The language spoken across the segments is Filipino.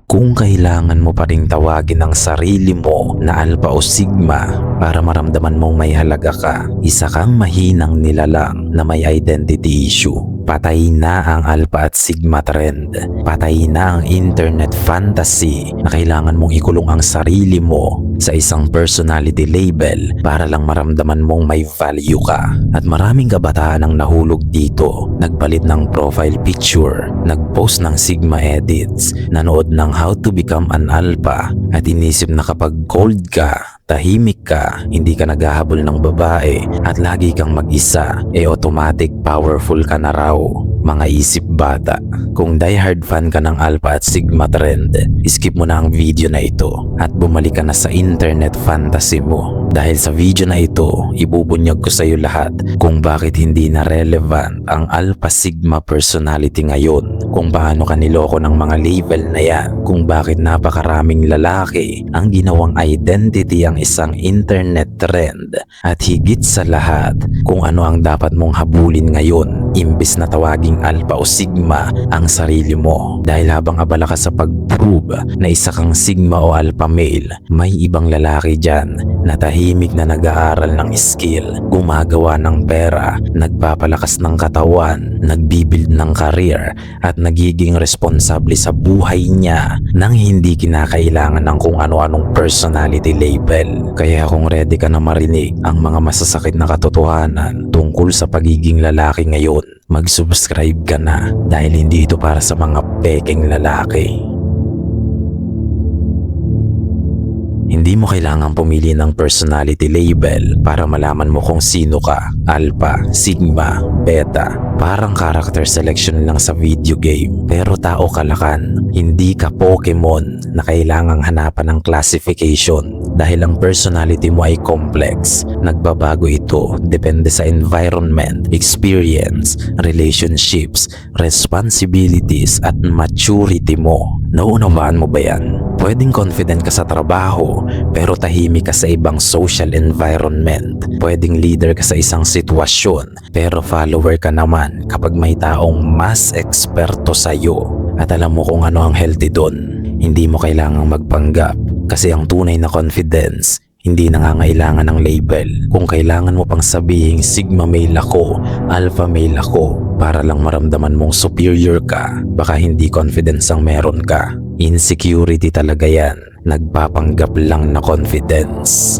Kung kailangan mo pa ring tawagin ang sarili mo na Alpha o Sigma para maramdaman mong may halaga ka, isa kang mahinang nilalang na may identity issue. Patay na ang Alpha at Sigma trend. Patay na ang internet fantasy na kailangan mong ikulong ang sarili mo sa isang personality label para lang maramdaman mong may value ka. At maraming kabataan ang nahulog dito. Nagpalit ng profile picture, nagpost ng Sigma edits, nanood ng How to Become an Alpha at inisip na kapag cold ka, tahimik ka, hindi ka naghahabol ng babae at lagi kang mag-isa, automatic powerful ka na raw. Mga isip bata. Kung diehard fan ka ng Alpha at Sigma trend, skip mo na ang video na ito at bumalik ka na sa internet fantasy mo. Dahil sa video na ito, ibubunyag ko sa iyo lahat kung bakit hindi na relevant ang Alpha Sigma personality ngayon, kung paano ka niloko ng mga label na yan, kung bakit napakaraming lalaki ang ginawang identity ang isang internet trend, at higit sa lahat, kung ano ang dapat mong habulin ngayon imbis na tawaging Alpha o Sigma ang sarili mo. Dahil habang abala ka sa pag-prove na isa kang Sigma o Alpha male, may ibang lalaki dyan na tahimik na nag-aaral ng skill, gumagawa ng pera, nagpapalakas ng katawan, nagbibuild ng career at nagiging responsable sa buhay niya nang hindi kinakailangan ng kung ano-anong personality label. Kaya kung ready ka na marinig ang mga masasakit na katotohanan tungkol sa pagiging lalaki ngayon, mag-subscribe ka na dahil hindi ito para sa mga pekeng lalaki. Hindi mo kailangang pumili ng personality label para malaman mo kung sino ka. Alpha, Sigma, Beta. Parang character selection lang sa video game. Pero tao ka lakan. Hindi ka Pokemon na kailangang hanapan ng classification. Dahil ang personality mo ay complex. Nagbabago ito depende sa environment, experience, relationships, responsibilities at maturity mo. Naunawaan mo ba yan? Pwedeng confident ka sa trabaho pero tahimik ka sa ibang social environment. Pwedeng leader ka sa isang sitwasyon pero follower ka naman kapag may taong mas eksperto sa'yo. At alam mo kung ano ang healthy doon. Hindi mo kailangang magpanggap kasi ang tunay na confidence hindi nangangailangan ng label. Kung kailangan mo pang sabihing Sigma male ako, Alpha male ako para lang maramdaman mong superior ka, baka hindi confidence ang meron ka. Insecurity talaga yan. Nagpapanggap lang na confidence.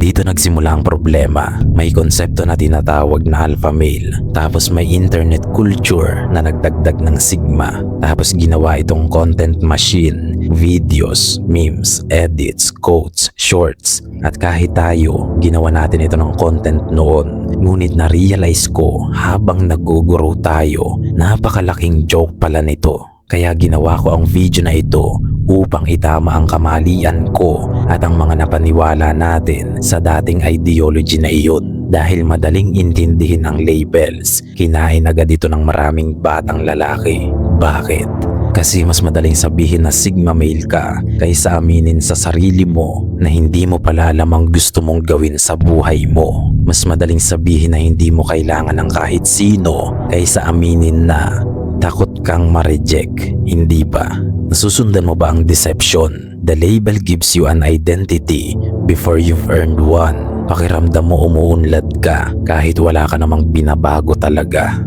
Dito nagsimula ang problema. May konsepto na tinatawag na alpha male. Tapos may internet culture na nagdagdag ng Sigma. Tapos ginawa itong content machine. Videos, memes, edits, quotes, shorts. At kahit tayo, ginawa natin ito ng content noon. Ngunit na-realize ko habang nag-grow tayo, napakalaking joke pala nito. Kaya ginawa ko ang video na ito upang itama ang kamalian ko at ang mga napaniwala natin sa dating ideology na iyon. Dahil madaling intindihin ang labels, kinain agad ito ng maraming batang lalaki. Bakit? Kasi mas madaling sabihin na Sigma male ka kaysa aminin sa sarili mo na hindi mo pala alam ang gusto mong gawin sa buhay mo. Mas madaling sabihin na hindi mo kailangan ng kahit sino kaysa aminin na takot kang ma-reject, hindi ba? Nasusundan mo ba ang deception? The label gives you an identity before you've earned one. Pakiramdam mo umuunlad ka kahit wala ka namang binabago talaga.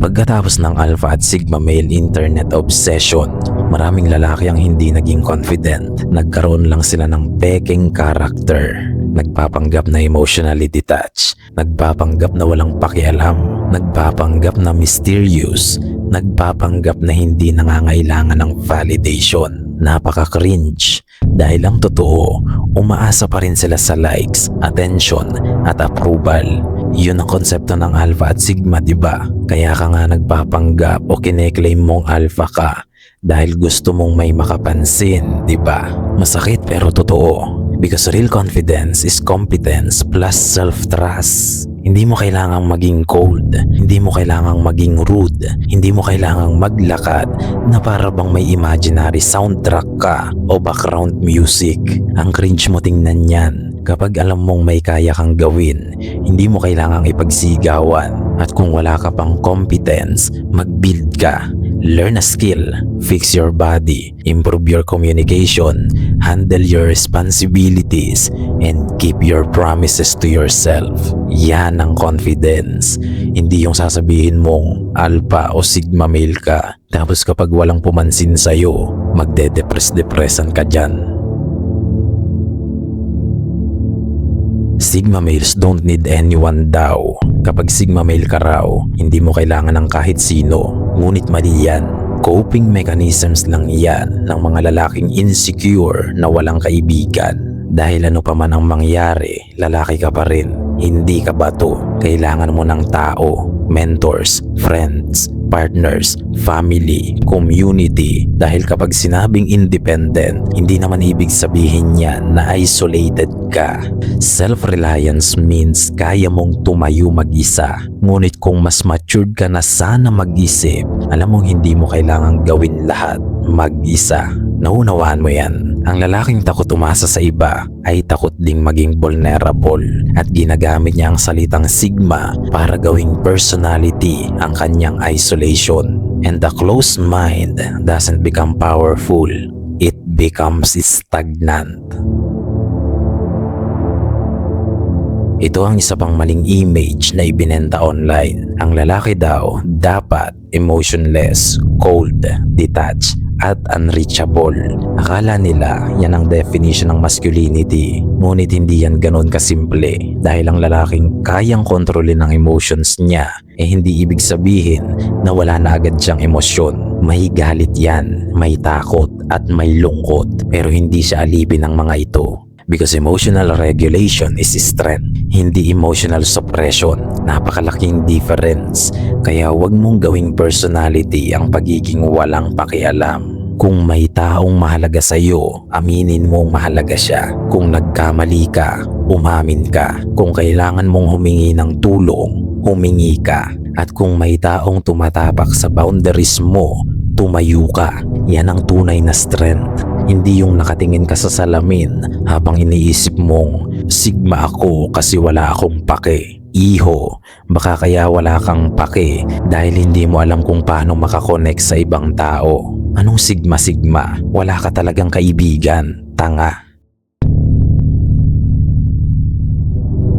Pagkatapos ng Alpha at Sigma male internet obsession, maraming lalaki ang hindi naging confident. Nagkaroon lang sila ng peking character. Nagpapanggap na emotionally detached. Nagpapanggap na walang pakialam. Nagpapanggap na mysterious. Nagpapanggap na hindi nangangailangan ng validation. Napaka-cringe. Dahil ang totoo, umaasa pa rin sila sa likes, attention, at approval. Yun ang konsepto ng Alpha at Sigma, diba? Kaya ka nga nagpapanggap o kine-claim mong Alpha ka dahil gusto mong may makapansin, diba? Masakit pero totoo. Because real confidence is competence plus self-trust. Hindi mo kailangang maging cold, hindi mo kailangang maging rude, hindi mo kailangang maglakad na para bang may imaginary soundtrack ka o background music. Ang cringe mo tingnan yan Kapag alam mong may kaya kang gawin, hindi mo kailangang ipagsigawan. At kung wala ka pang competence, mag-build ka. Learn a skill, fix your body, improve your communication, handle your responsibilities, and keep your promises to yourself. Yan ang confidence. Hindi yung sasabihin mong alpha o sigma male ka, tapos kapag walang pumansin sa'yo, magde-depress-depressan ka dyan. Sigma males don't need anyone daw. Kapag sigma male ka raw, hindi mo kailangan ng kahit sino. Ngunit mali yan. Coping mechanisms lang yan ng mga lalaking insecure na walang kaibigan. Dahil ano pa man ang mangyari, lalaki ka pa rin. Hindi ka bato. Kailangan mo ng tao, mentors, friends, partners, family, community. Dahil kapag sinabing independent, hindi naman ibig sabihin yan na isolated ka. Self-reliance means kaya mong tumayo mag-isa. Ngunit kung mas matured ka na sana mag-isip, alam mong hindi mo kailangang gawin lahat mag-isa. Naunawaan mo yan. Ang lalaking takot umasa sa iba ay takot ding maging vulnerable at ginagamit niya ang salitang sigma para gawing personality ang kanyang isolation. And the closed mind doesn't become powerful, it becomes stagnant. Ito ang isa pang maling image na ibinenta online. Ang lalaki daw dapat emotionless, cold, detached, at unreachable. Akala nila yan ang definition ng masculinity. Ngunit hindi yan ganon kasimple. Dahil ang lalaking kayang kontrolin ang emotions niya, hindi ibig sabihin na wala na agad siyang emosyon. May galit yan, may takot, at may lungkot. Pero hindi siya alipin ng mga ito. Because emotional regulation is strength, hindi emotional suppression. Napakalaking difference. Kaya wag mong gawing personality ang pagiging walang pakialam. Kung may taong mahalaga sa iyo, aminin mong mahalaga siya. Kung nagkamali ka, umamin ka. Kung kailangan mong humingi ng tulong, humingi ka. At kung may taong tumatapak sa boundaries mo, tumayo ka. Yan ang tunay na strength. Hindi yung nakatingin ka sa salamin habang iniisip mong sigma ako kasi wala akong pake. Iho, baka kaya wala kang pake dahil hindi mo alam kung paano makakonect sa ibang tao. Anong sigma-sigma? Wala ka talagang kaibigan. Tanga.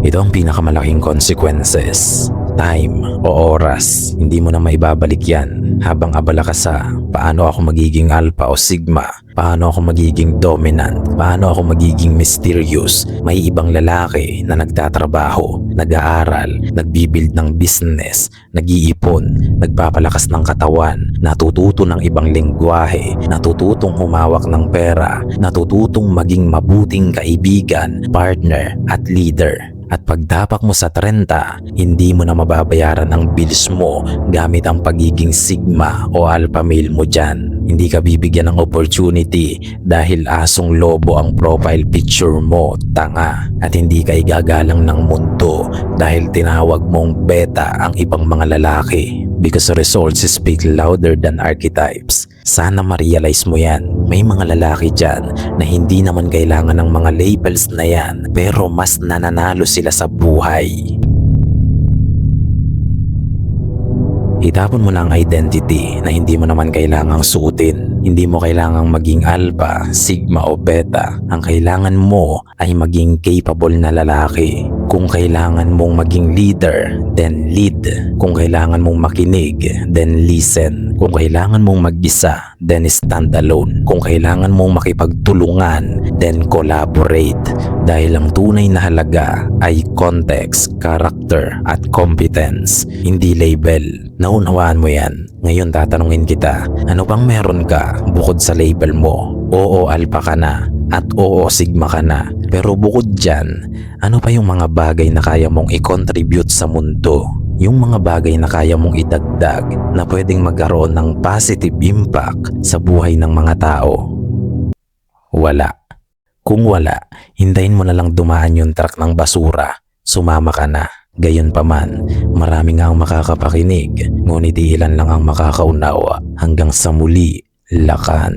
Ito ang pinakamalaking consequences. Time o oras, hindi mo na maibabalik yan habang abala ka sa paano ako magiging alpha o sigma, paano ako magiging dominant, paano ako magiging mysterious. May ibang lalaki na nagtatrabaho, nag-aaral, nagbibuild ng business, nag-iipon, nagpapalakas ng katawan, natututo ng ibang lengguwahe, natututong humawak ng pera, natututong maging mabuting kaibigan, partner at leader. At pagdapak mo sa 30, hindi mo na mababayaran ang bills mo gamit ang pagiging sigma o alpha male mo dyan. Hindi ka bibigyan ng opportunity dahil asong lobo ang profile picture mo, tanga. At hindi ka igagalang ng mundo dahil tinawag mong beta ang ibang mga lalaki. Because results speak louder than archetypes. Sana ma-realize mo yan. May mga lalaki dyan na hindi naman kailangan ng mga labels na yan, pero mas nananalo sila sa buhay. Itapon mo lang identity na hindi mo naman kailangang suotin. Hindi mo kailangang maging alpha, sigma o beta. Ang kailangan mo ay maging capable na lalaki. Kung kailangan mong maging leader, then lead. Kung kailangan mong makinig, then listen. Kung kailangan mong mag-isa, then stand alone. Kung kailangan mong makipagtulungan, then collaborate. Dahil ang tunay na halaga ay context, character at competence, hindi label. Naunawaan mo yan. Ngayon tatanungin kita, ano bang meron ka bukod sa label mo? Oo, alpha ka na at oo, sigma ka na. Pero bukod dyan, ano pa yung mga bagay na kaya mong i-contribute sa mundo? Yung mga bagay na kaya mong idagdag na pwedeng magkaroon ng positive impact sa buhay ng mga tao? Wala. Kung wala, hintayin mo na lang dumaan yung truck ng basura. Sumama ka na. Gayunpaman, marami nga ang makakapakinig, ngunit ilan lang ang makakaunawa. Hanggang sa muli, lakan.